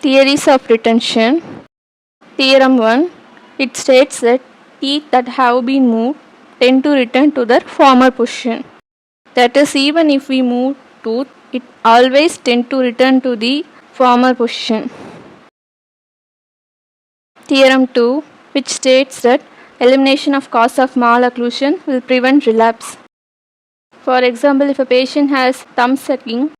Theories of retention. Theorem 1. It states that teeth that have been moved tend to return to their former position. That is, even if we move tooth, it always tends to return to the former position. Theorem 2, which states that elimination of cause of malocclusion will prevent relapse. For example, if a patient has thumb sucking,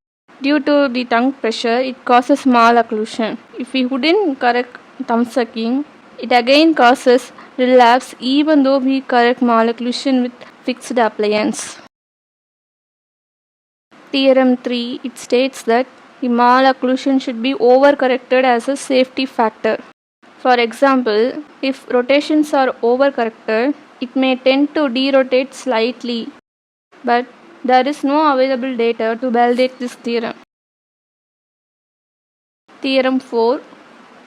due to the tongue pressure, it causes malocclusion. If we wouldn't correct thumb sucking, it again causes relapse even though we correct malocclusion with fixed appliance. Theorem 3, it states that the malocclusion should be overcorrected as a safety factor. For example, if rotations are overcorrected, it may tend to derotate slightly, but there is no available data to validate this theorem. Theorem 4,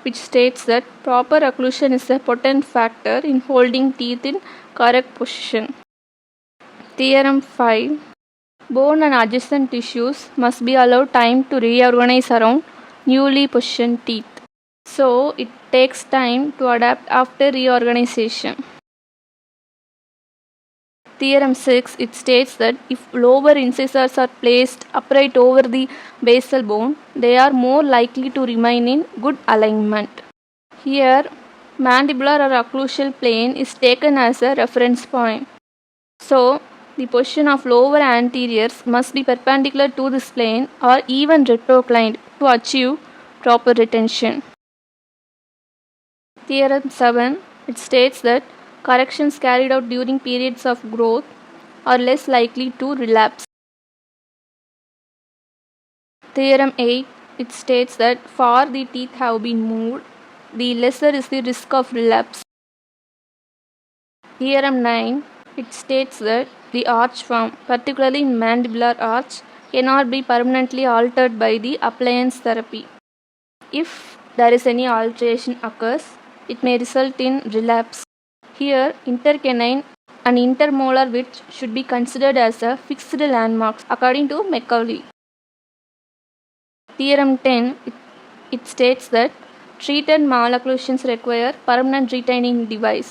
which states that proper occlusion is a potent factor in holding teeth in correct position. Theorem 5, bone and adjacent tissues must be allowed time to reorganize around newly positioned teeth. So, it takes time to adapt after reorganization. Theorem 6, it states that if lower incisors are placed upright over the basal bone, they are more likely to remain in good alignment. Here, mandibular or occlusal plane is taken as a reference point. So, the position of lower anteriors must be perpendicular to this plane or even retroclined to achieve proper retention. Theorem 7, it states that corrections carried out during periods of growth are less likely to relapse. Theorem 8, it states that far the teeth have been moved, the lesser is the risk of relapse. Theorem 9, it states that the arch form, particularly in mandibular arch, cannot be permanently altered by the appliance therapy. If there is any alteration occurs, it may result in relapse. Here, intercanine and intermolar width should be considered as a fixed landmarks according to Macaulay. Theorem 10, it states that treated malocclusions require permanent retaining device.